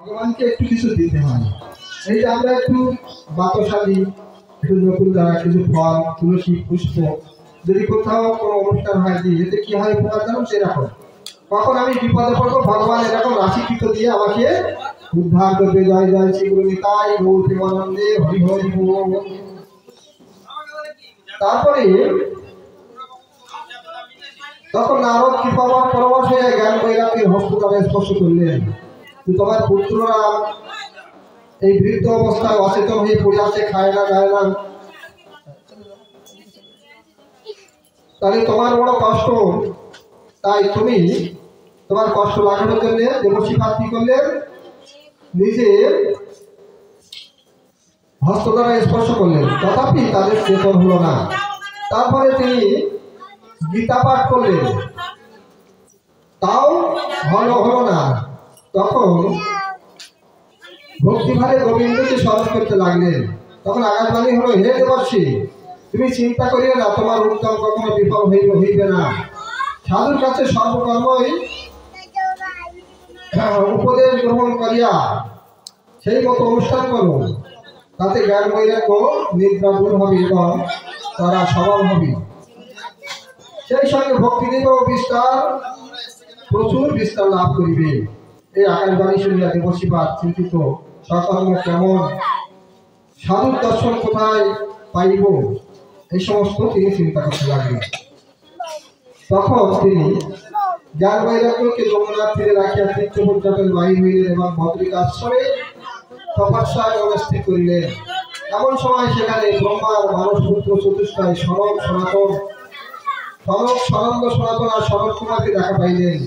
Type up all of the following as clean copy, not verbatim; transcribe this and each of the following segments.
ভগবানকে একটু কিছু দিতে হয়। এই যে আমরা একটু বাতাসাদি, একটু নকুল দ্বারা কিছু ফল, তুলসী, পুষ্প, যদি কোথাও কোনো অনুষ্ঠান হয় দিই, এতে কি হয় উপকার জানো? সেরকম কখন আমি বিপদে পড়বো, ভগবান এরকম রাশিকৃত দিয়ে আমাকে উদ্ধার করবে। জয় জয় শ্রী গুরু নিতাই গৌর প্রেমানন্দে হরি হরি বল। তারপরে তখন নারদ কৃপাবান পরবশ হয়ে জ্ঞান বৈরাগ্যের হস্তদ্বারা স্পর্শ করলেন। তোমার পুত্ররা এই বৃদ্ধ অবস্থায় অচেতন হয়ে পড়ে আছে, খায় না, গায় না, তাহলে তোমার বড় কষ্ট। তাই তুমি তোমার কষ্ট লাঘবের জন্য দেবশ্রী কি করলেন? নিজে হস্ত দ্বারা স্পর্শ করলেন, তথাপি তাদের চেতন হলো না। তারপরে তিনি গীতা পাঠ করলেন, তাও হলো না। তখন ভক্তিভারে গোবিন্দকে স্মরণ করতে লাগলেন। তখন আকাশবাণী হলো, হে দেবর্ষি, তুমি চিন্তা করিও না, তোমার উদ্যম কখনো বিফল হইবে না। সাধুর কাছে সর্বকর্মই উপদেশ গ্রহণ করিয়া সেই মতো অনুষ্ঠান করো, তাতে জ্ঞান বৈরাগ্য নিদ্রা দূর হবে এবং তারা সবল হবে। সেই সঙ্গে ভক্তিদেব বিস্তার, প্রচুর বিস্তার লাভ করিবে। এই আকাশবাণী শুনিয়া দেবশিপাদ চিন্তিত, সকর্ম কেমন, সাধুর দর্শন কোথায় পাইব, এই সমস্ত তিনি চিন্তা করতে লাগলেন। তখন তিনি জ্ঞান বৈরাগ্যকে যমুনার তীরে রাখিয়া তীর্থ পর্যটন বাহির হইলেন এবং ভদ্রিক আশ্রমে তপস্যায় অবস্থিত করিলেন। এমন সময় সেখানে ব্রহ্মার মানসপুত্র চতুষ্টায় সনক সনন্দ সনাতন আর সনৎ কুমারকে দেখা পাইলেন।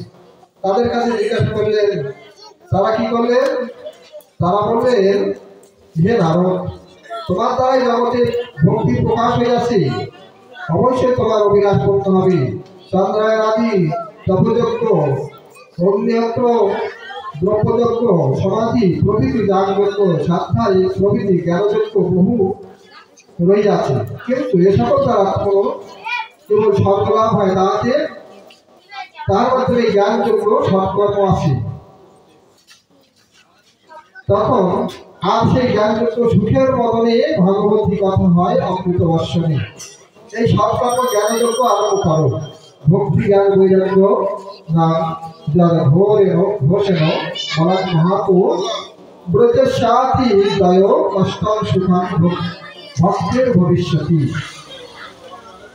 তাদের কাছে জিজ্ঞাসা করলেন, তারা কি করলেন? তারা বললেন, হে নারদ, তোমার দ্বারাই জগতে ভক্তি প্রকাশ হইয়াছে, অবশ্যই তোমার অভিলাষ করতে হবে। চন্দ্রায়ণ আদি তপযজ্ঞ, অগ্নিহোত্র, দ্রব্যযজ্ঞ, সমাধি প্রভৃতি যাগযজ্ঞ, সাধ্যায় প্রভৃতি জ্ঞানযজ্ঞ বহু রইয়াছে, কিন্তু এ সকল দ্বারা কেবল সৎলাভ হয়, তার মধ্যে জ্ঞানযজ্ঞ সৎকর্ম আছে। তখন আর সেই জ্ঞানযজ্ঞ সুখের বদলে ভগবতী কথা হয় অমৃত বর্ষণে। এই সৎকর্ম জ্ঞানযজ্ঞ আরম্ভ করো। ভক্তি জ্ঞান বৈরাগ্য নাম যারা ঘোষেন বলা মহাপু ব্রতের সাথী দয় অষ্টম সুখান ভক্তের ভবিষ্যতি।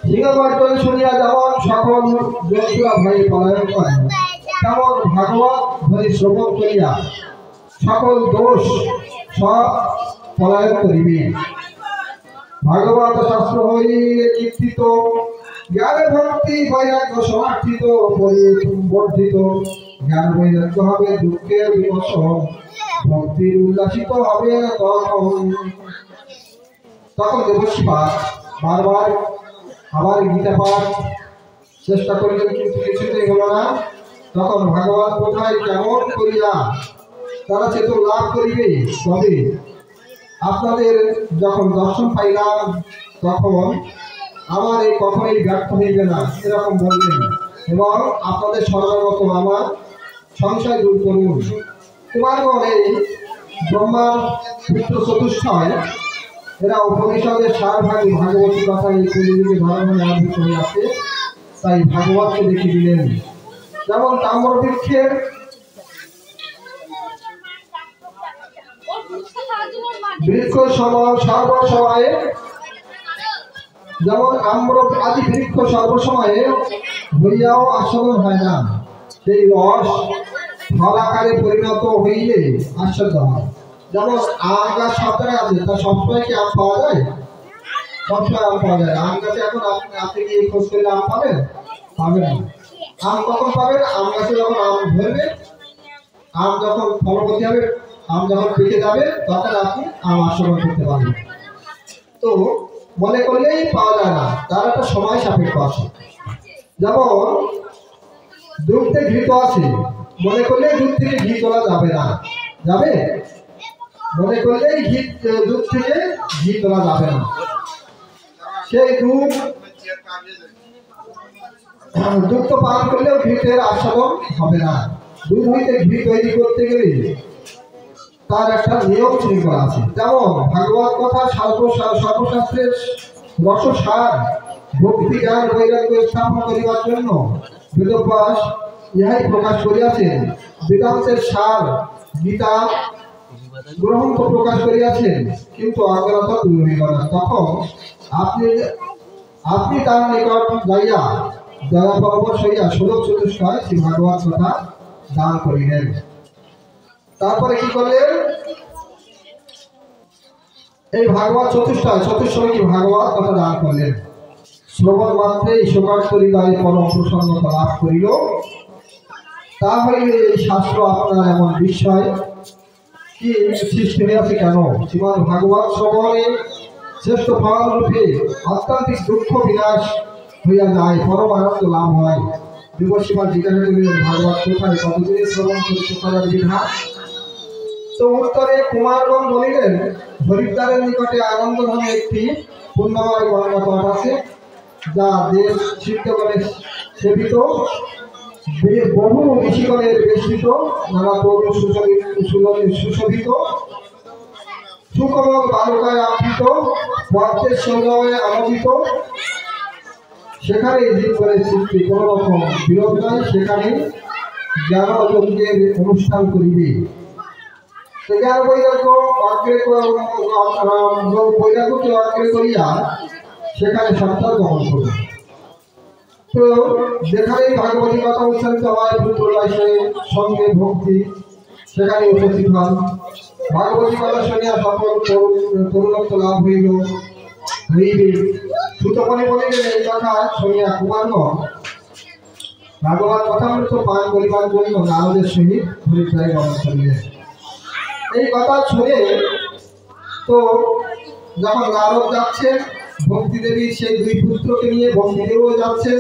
সিংহগর্জন শুনিয়া যেমন সকল জন্তুরা ভয়ে পলায়ন করে, তেমন ভাগবত ধ্বনি শ্রবণ করিয়া সকল দোষ সব পলায়ন করিবে। ভাগবত শাস্ত্র হইলে কীর্তিত, জ্ঞানে ভক্তি বৈরাগ্য সমর্থিত, বর্ধিত। জ্ঞান বৈরাগ্য হবে দুঃখের বিমোচন, ভক্তির উল্লাসিত হবে তখন দেবশিপাদ বারবার আবার গীতা পাঠ চেষ্টা করলেন, কিন্তু কিছুতেই হলো না। তখন ভগবান কোথায় কেমন করিয়া তারা চেতন লাভ করিবে, তবে আপনাদের যখন দর্শন পাইলাম তখন আমার এই কখনোই ব্যর্থ হইবে না, এরকম বললেন, এবং আপনাদের সর্বগত আমার সংশয় দূর করুন। কুমারগণ এই ব্রহ্মার পুত্র চতুষ্টয়, এরা উপনিষদের সারভাগী ভাগবতী কথা এই কলিযুগে ধর্মে আবির্ভূত হইয়াছে, তাই ভাগবতকে দেখিয়ে দিলেন। যেমন তাম্রবৃক্ষের বৃক্ষ সর্বসময়ে, যেমন আম্র আদি বৃক্ষ সর্বসময়ে হইয়াও আস্বাদন হয় না, সেই রস ফল আকারে পরিণত হইলে আস্বাদ হয়। যেমন আম গাছ সব জায়গায় আছে, তা সবসময় কি আম পাওয়া যায়? সবসময় আম পাওয়া যায়? আম গাছে এখন আপনি কি খোঁজ করলে আম পাবেন? পাবেন না। আম কখন পাবেন? আম গাছে যখন আম ধরবে, আম যখন ফলবতী হবে, আম যখন পেকে যাবে, তখন আপনি আম আস্বাদন করতে পারবেন। তো মনে করলেই পাওয়া যায় না, তার একটা সময় সাপেক্ষ আছে। যেমন দুধে ঘি তো আছে, মনে করলেই দুধ থেকে ঘি তোলা যাবে না, যাবে? মনে করলেই দুধ থেকে ঘি তোলা যাবে না। সেই দুধ তো পান করলেও ঘিতের আস্বাদন হবে না। দুধ হইতে ঘি তৈরি করতে গেলে তার একটা নিয়ম শৃঙ্খলা আছে। যেমন ভাগবত কথা সর্বশাস্ত্রের রসসার, ভক্তি জ্ঞান বৈরাগ্য স্থাপন করিবার জন্য বেদব্যাস ইহাই প্রকাশ করিয়াছেন। বেদান্তের সার গীতা গ্রন্থ প্রকাশ করিয়াছেন, কিন্তু অজ্ঞানতা দূর হইল না। তখন আপনি তার নিকট যাইয়া দয়া পরবশ হইয়া ষোলক চতুষ্টয় শ্রী ভাগবত কথা দান করিলেন। তারপরে কি করলেন? এই ভাগবত চতুষ্শ্লোকী ভাগবত কথা দান করলেন। শ্রবণ মাত্রে শোকার্ত হৃদয়ে পরম প্রসন্নতা লাভ করিল। তা হইলে এই শাস্ত্র আপনার এমন বিস্ময় কি সৃষ্টি হইয়াছে কেন? শ্রীমদ্ ভাগবত শ্রবণে শ্রেষ্ঠ ফল রূপে অত্যান্তিক দুঃখ বিনাশ হইয়া যায়, পরম আনন্দ লাভ হয়। দেবশ্রীমান জিজ্ঞাসা করিলেন, ভাগবত কোথায়, কতদিনে শ্রবণ করিতে করার বিধান? তো উত্তরে কুমারগণ বলিলেন, হরিদ্বারের নিকটে আনন্দ নামে একটি পুণ্যময় গঙ্গা তট আছে, যা দেশ চিত্তগণে সেবিত, বহু ঋষিগণের বেষ্টিত, নানা তরু সুশোভিত, সুকমল বালুকায় আবৃত, পদ্মের সৌরভে আমোদিত। সেখানে জীবনের সৃষ্টি কোন রকম বিরোধ নয়, সেখানে জ্ঞান যজ্ঞের অনুষ্ঠান করিবে। জ্ঞান বৈরাগ্যকে অগ্রে করিয়া সেখানে সত্তা গ্রহণ করবে। তো যেখানেই ভাগবতী কথা উচ্চারিত হয়, পুত্রলাইসের সঙ্গে ভক্তি সেখানে উপস্থিত হন। ভাগবতী কথা শুনিয়া সকল তরুণত্ব লাভ হইবে। সুতমণি বলিলেন, এই কথা শুনিয়া কুমারগণ ভাগবত কথামৃত পান করিবার জন্য নারদের সহিত হরিদ্বারে গমন করিলেন। এই কথা শুনে তো যখন নারদ যাচ্ছেন, ভক্তি দেবীর সেই দুই পুত্রকে নিয়ে ভক্তিদেবও যাচ্ছেন,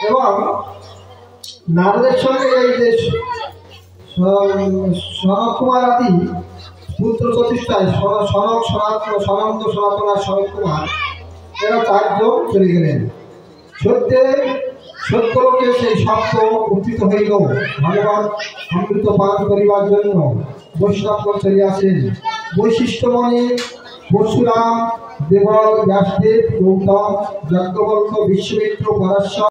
এবং নারদের সঙ্গে এই যে সনক কুমার আদি পুত্র প্রতিষ্ঠায় সনক, সনন্দ, সনাতন আর সনক কুমার, এরা চারজন চলে গেলেন। সত্যলোকে সেই শব্দ উত্থিত হইল, ভগবান অমৃত পান করিবার জন্য বৈষ্ণবগণ চলিয়াছেন। বৈশিষ্ট্যমণি, পরশুরাম, দেবল, ব্যাসদেব, গৌতম, যজ্ঞবল্ক্য, বিশ্বমিত্র, পরাশর